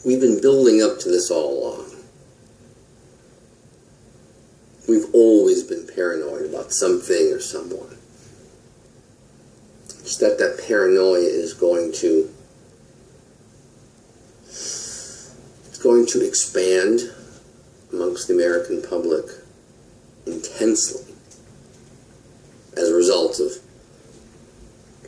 We've been building up to this all along. We've always been paranoid about something or someone. Just that paranoia is going to expand amongst the American public intensely as a result of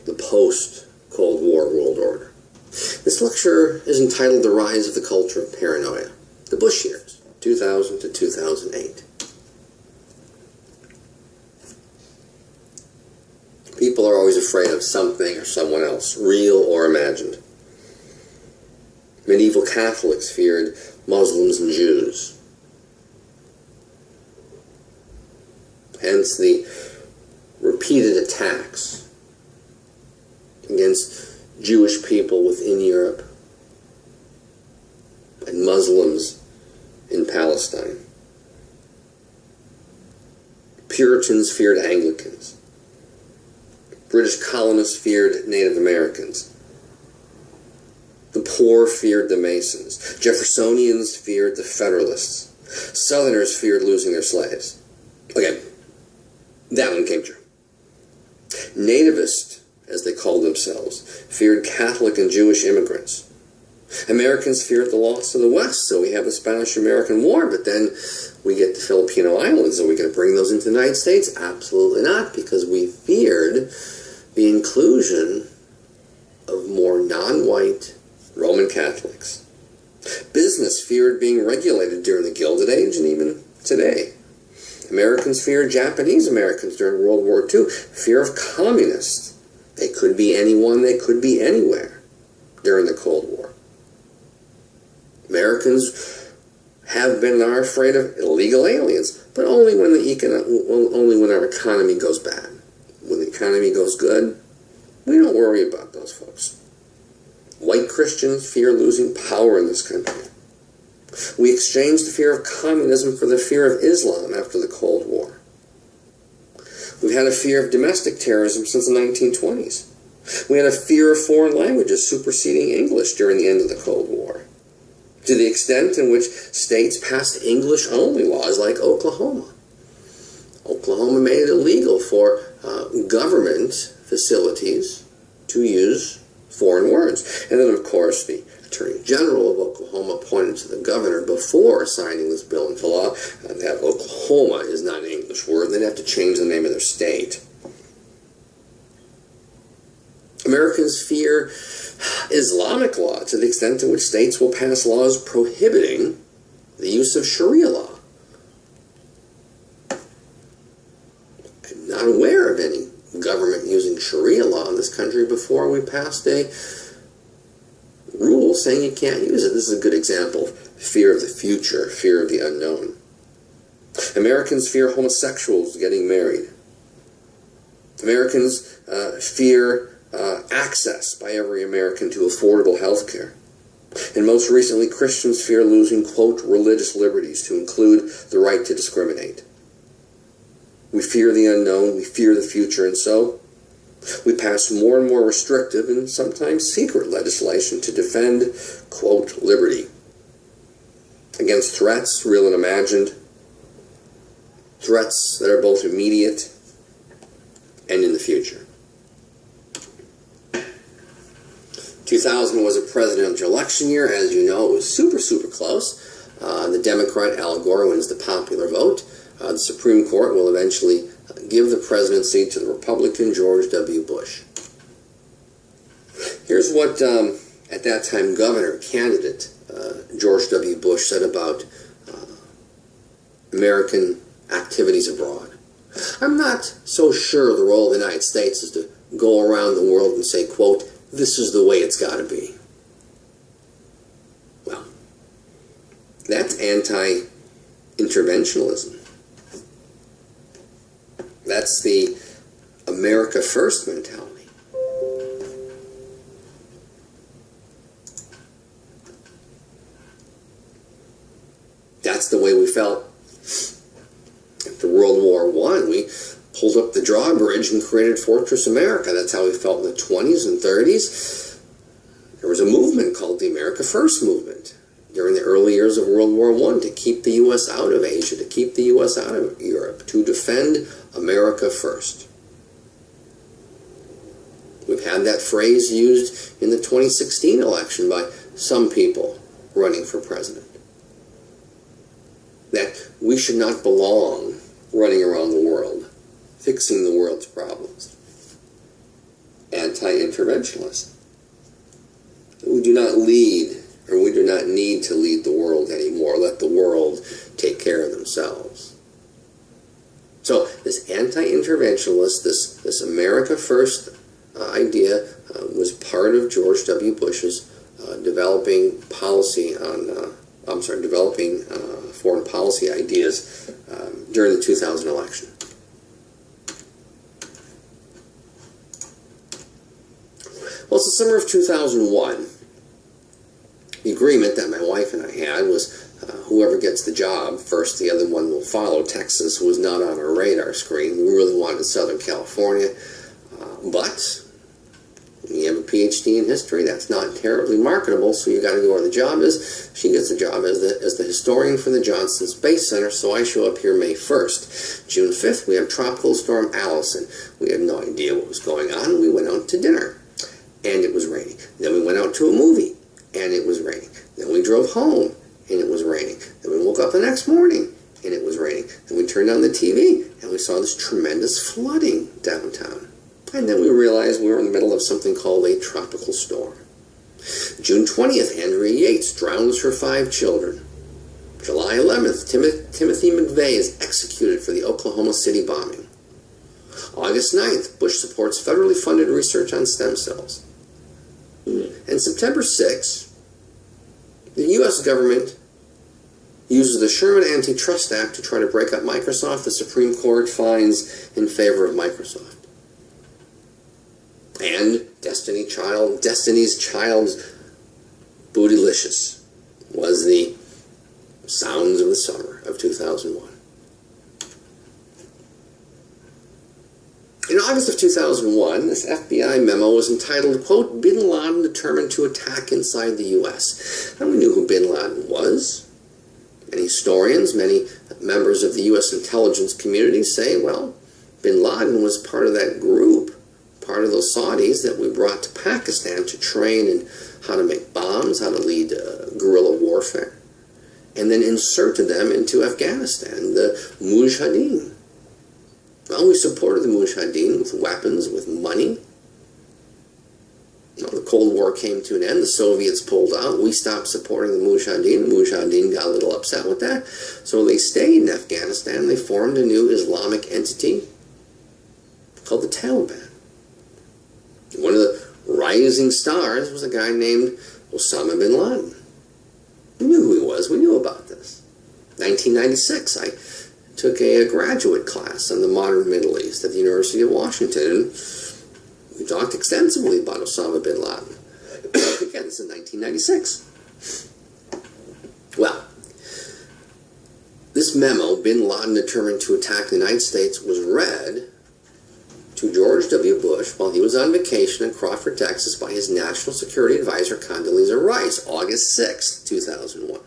the post-Cold War world order. This lecture is entitled The Rise of the Culture of Paranoia, the Bush Years, 2000 to 2008. People are always afraid of something or someone else, real or imagined. Medieval Catholics feared Muslims and Jews. Hence the repeated attacks against Jewish people within Europe and Muslims in Palestine. Puritans feared Anglicans. British colonists feared Native Americans. The poor feared the Masons. Jeffersonians feared the Federalists. Southerners feared losing their slaves. Okay, that one came true. Nativists, as they called themselves, feared Catholic and Jewish immigrants. Americans feared the loss of the West, so we have the Spanish-American War, but then we get the Filipino Islands. Are we going to bring those into the United States? Absolutely not, because we feared the inclusion of more non-white Roman Catholics. Business feared being regulated during the Gilded Age and even today. Americans feared Japanese Americans during World War II. Fear of communists. They could be anyone, they could be anywhere during the Cold War. Americans have been and are afraid of illegal aliens, but only when our economy goes bad. When the economy goes good, we don't worry about those folks. White Christians fear losing power in this country. We exchanged the fear of communism for the fear of Islam after the Cold War. We've had a fear of domestic terrorism since the 1920s. We had a fear of foreign languages superseding English during the end of the Cold War, to the extent in which states passed English-only laws like Oklahoma. Oklahoma made it illegal for government facilities to use foreign words. And then, of course, the Attorney General of Oklahoma pointed to the governor before signing this bill into law that Oklahoma is not an English word. They'd have to change the name of their state. Americans fear Islamic law to the extent to which states will pass laws prohibiting the use of Sharia law. I'm not aware of any government using Sharia law in this country before we passed a rule saying you can't use it. This is a good example of fear of the future, fear of the unknown. Americans fear homosexuals getting married. Americans fear access by every American to affordable health care. And most recently, Christians fear losing, quote, religious liberties, to include the right to discriminate. We fear the unknown, we fear the future, and so we pass more and more restrictive and sometimes secret legislation to defend, quote, liberty against threats, real and imagined, threats that are both immediate and in the future. 2000 was a presidential election year. As you know, it was super, super close. The Democrat Al Gore wins the popular vote. The Supreme Court will eventually give the presidency to the Republican George W. Bush. Here's what, at that time, governor candidate George W. Bush said about American activities abroad. I'm not so sure the role of the United States is to go around the world and say, quote, this is the way it's got to be. Well, that's anti-interventionism. That's the America First mentality. That's the way we felt after World War I. We pulled up the drawbridge and created Fortress America. That's how we felt in the 20s and 30s. There was a movement called the America First movement. during the early years of World War I to keep the U.S. out of Asia, to keep the U.S. out of Europe, to defend America first. We've had that phrase used in the 2016 election by some people running for president. That we should not belong running around the world, fixing the world's problems. Anti-interventionist. We do not lead, or we do not need to lead the world anymore. Let the world take care of themselves. So this anti-interventionist, this America First idea was part of George W. Bush's developing foreign policy ideas during the 2000 election. Well, it's the summer of 2001. The agreement that my wife and I had was whoever gets the job first, the other one will follow. Texas was not on our radar screen. We really wanted Southern California. But when you have a PhD in history, that's not terribly marketable, so you got to go where the job is. She gets the job as the historian for the Johnson Space Center, so I show up here May 1st. June 5th, we have Tropical Storm Allison. We had no idea what was going on. We went out to dinner, and it was raining. Then we went out to a movie, and it was raining. Then we drove home, and it was raining. Then we woke up the next morning, and it was raining. Then we turned on the TV, and we saw this tremendous flooding downtown. And then we realized we were in the middle of something called a tropical storm. June 20th, Andrea Yates drowns her 5 children. July 11th, Timothy McVeigh is executed for the Oklahoma City bombing. August 9th, Bush supports federally funded research on stem cells. And September 6th, the U.S. government uses the Sherman Antitrust Act to try to break up Microsoft. The Supreme Court finds in favor of Microsoft. And Destiny's Child's Bootylicious was the sounds of the summer of 2001. In August of 2001, this FBI memo was entitled, quote, Bin Laden determined to attack inside the U.S. And we knew who Bin Laden was. Many historians, many members of the U.S. intelligence community say, well, Bin Laden was part of that group, part of those Saudis that we brought to Pakistan to train in how to make bombs, how to lead guerrilla warfare, and then inserted them into Afghanistan, the Mujahideen. Well, we supported the Mujahideen with weapons, with money. The Cold War came to an end. The Soviets pulled out. We stopped supporting the Mujahideen. The Mujahideen got a little upset with that. So they stayed in Afghanistan. They formed a new Islamic entity called the Taliban. One of the rising stars was a guy named Osama bin Laden. We knew who he was. We knew about this. 1996, I took a graduate class on the modern Middle East at the University of Washington. We talked extensively about Osama bin Laden. Again, this is 1996. Well, this memo, Bin Laden determined to attack the United States, was read to George W. Bush while he was on vacation in Crawford, Texas by his National Security Advisor Condoleezza Rice, August 6, 2001.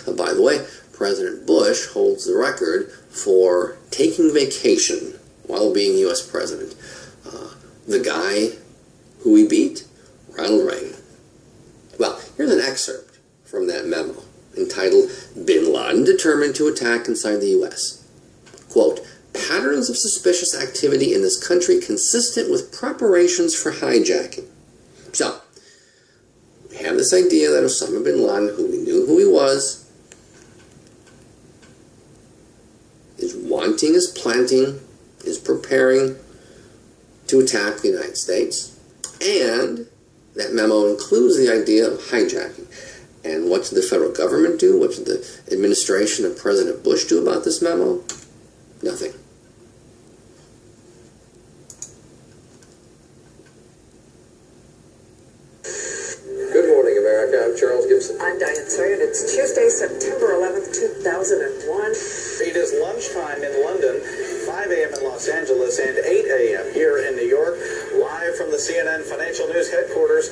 And by the way, President Bush holds the record for taking vacation while being U.S. President. The guy who he beat, Ronald Reagan. Well, here's an excerpt from that memo entitled, Bin Laden determined to attack inside the U.S. Quote, patterns of suspicious activity in this country consistent with preparations for hijacking. So, we have this idea that Osama bin Laden, who we knew who he was, is wanting, is planting, is preparing to attack the United States. And that memo includes the idea of hijacking. And what did the federal government do? What did the administration of President Bush do about this memo? Nothing. Good morning, America. I'm Charles Gibson. I'm Diane Sawyer, and it's Tuesday, September 11th, 2001. It is lunchtime in London, 5 a.m. in Los Angeles, and 8 a.m. here in New York, live from the CNN Financial News headquarters.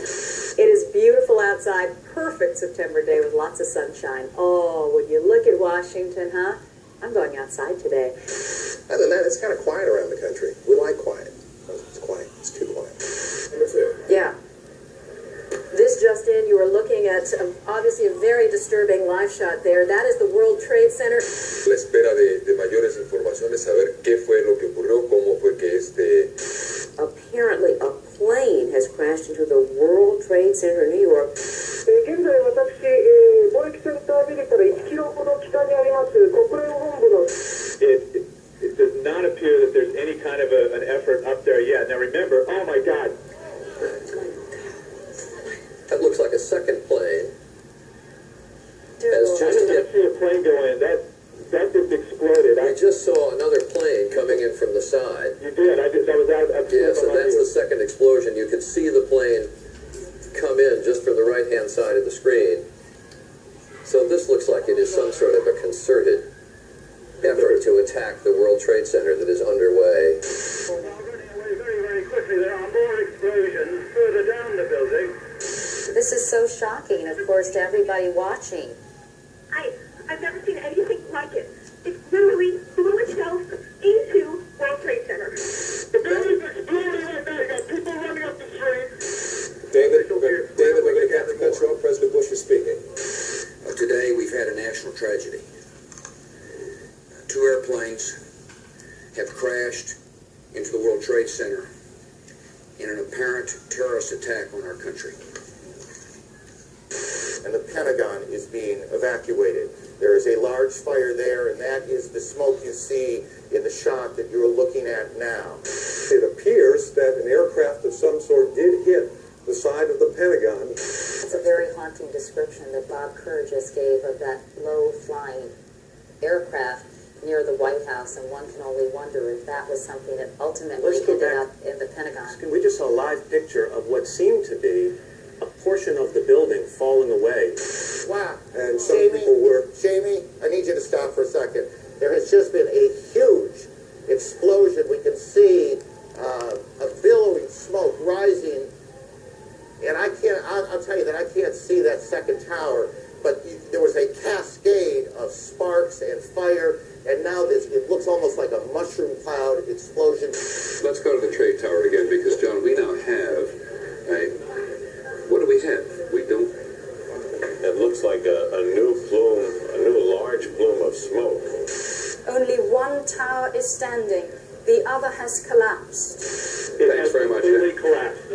It is beautiful outside. outside. Perfect September day with lots of sunshine. Oh, would you look at Washington, huh? I'm going outside today. Other than that, it's kind of quiet around the country. We like quiet. It's quiet. It's too quiet. Number 2. Yeah. This just in, you were looking at obviously a very disturbing live shot there. That is the World Trade Center. La espera de mayores informaciones, saber qué fue lo que ocurrió, cómo fue que Apparently, a plane has crashed into the World Trade Center in New York. 現在私、貿易センタービルから1キロほど北にあります国連本部の It does not appear that there's any kind of an effort up there yet. Now remember, oh my God. That looks like a second plane. Has I didn't see a plane go in. That just exploded. I just saw another plane coming in from the side. You did. That was out. Yeah, so that's the second explosion. You could see the plane come in just from the right-hand side of the screen. So this looks like it is some sort of a concerted effort to attack the World Trade Center that is underway. Very, very quickly, there are more explosions further down the building. This is so shocking, of course, to everybody watching. I've never seen anything like it. It literally blew itself into World Trade Center. The building's exploding right now. You got people running up the street. David, we're going to get the control. President Bush is speaking. Today we've had a national tragedy. 2 airplanes have crashed into the World Trade Center in an apparent terrorist attack on our country. And the Pentagon is being evacuated. There is a large fire there, and that is the smoke you see in the shot that you're looking at now. It appears that an aircraft of some sort did hit the side of the Pentagon. It's a very haunting description that Bob Kerr just gave of that low-flying aircraft near the White House, and one can only wonder if that was something that ultimately ended up in the Pentagon. We just saw a live picture of what seemed to be a portion of the building falling away. Wow. And some people were... Jamie, I need you to stop for a second. There has just been a huge explosion. We can see a billowing smoke rising. And I'll tell you that I can't see that second tower, but there was a cascade of sparks and fire, and now it looks almost like a mushroom cloud explosion. Let's go to the trade tower again, because, John, we now have what do we have? We don't... It looks like a new large plume of smoke. Only one tower is standing. The other has collapsed. Thanks very much. Completely collapsed.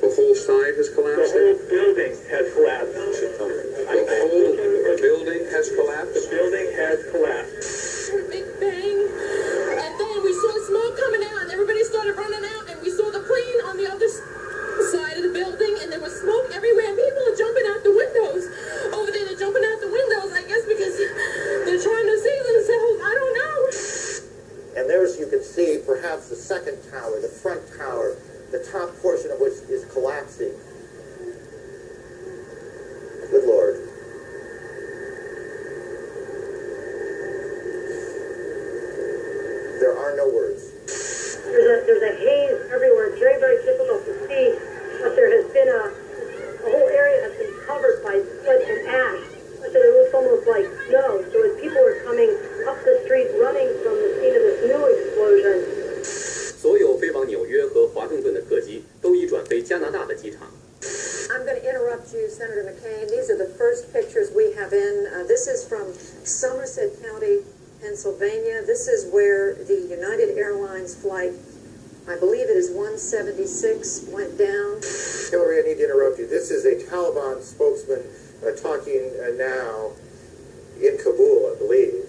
The whole side has collapsed? The whole building has collapsed. The whole building has collapsed? The building has collapsed. Big bang. And then we saw smoke coming out, and everybody started running out, and we saw the plane on the other side of the building, and there was smoke everywhere, and people are jumping out the windows. Over there, they're jumping out the windows, I guess, because they're trying to save themselves. I don't know. And there's, you can see, perhaps the second tower, the front tower, the top portion of which is collapsing. Good Lord. There are no words. There's a haze everywhere. It's very, very difficult to see, but there has been a whole area that's been covered by soot and ash. But it looks almost like snow. So as people are coming up the street running from the scene of this new explosion, 所有飞往纽约和华盛顿的客机都已转飞加拿大的机场。 I'm going to interrupt you, Senator McCain. These are the first pictures we have in. This is from Somerset County, Pennsylvania. This is where the United Airlines flight, I believe it is 176, went down. Hillary, I need to interrupt you. This is a Taliban spokesman talking now in Kabul, I believe.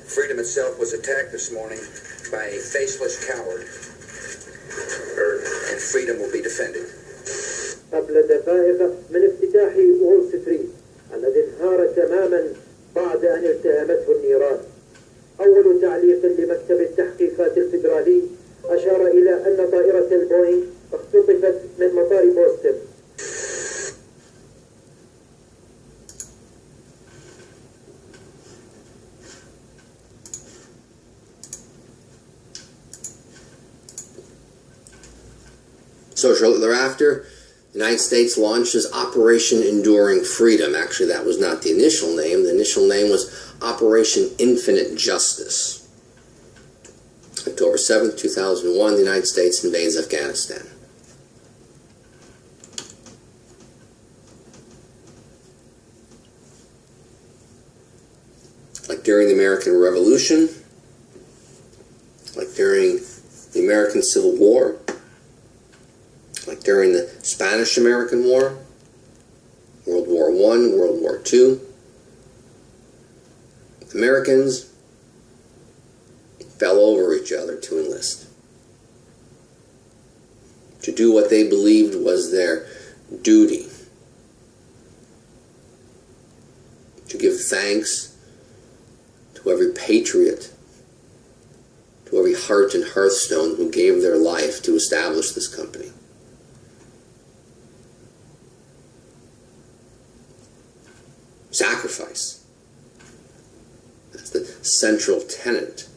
Freedom itself was attacked this morning by a faceless coward, and freedom will be defended. قبل دقائق من افتتاح وول ستريت الذي انهار تماما بعد أن التهمته النيران. أول تعليق لمكتب التحقيقات الفيدرالي أشار إلى أن طائرة البوينغ اختطفت من مطار بوسطن. So shortly thereafter, The United States launches Operation Enduring Freedom. Actually, that was not the initial name. The initial name was Operation Infinite Justice. October 7th, 2001, the United States invades Afghanistan. Like during the American Revolution, like during the American Civil War, like during the Spanish-American War, World War I, World War II, Americans fell over each other to enlist, to do what they believed was their duty, to give thanks to every patriot, to every heart and hearthstone who gave their life to establish this company. Sacrifice. That's the central tenet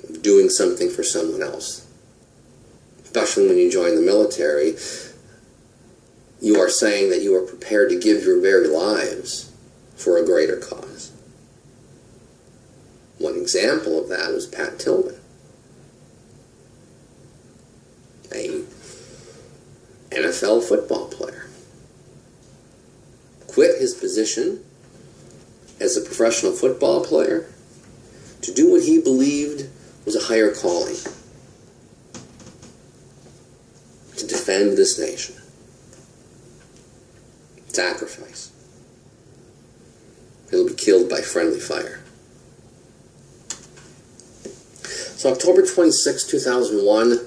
of doing something for someone else. Especially when you join the military, you are saying that you are prepared to give your very lives for a greater cause. One example of that was Pat Tillman, a NFL football player. Quit his position as a professional football player to do what he believed was a higher calling, to defend this nation. Sacrifice. He'll be killed by friendly fire. So October 26, 2001,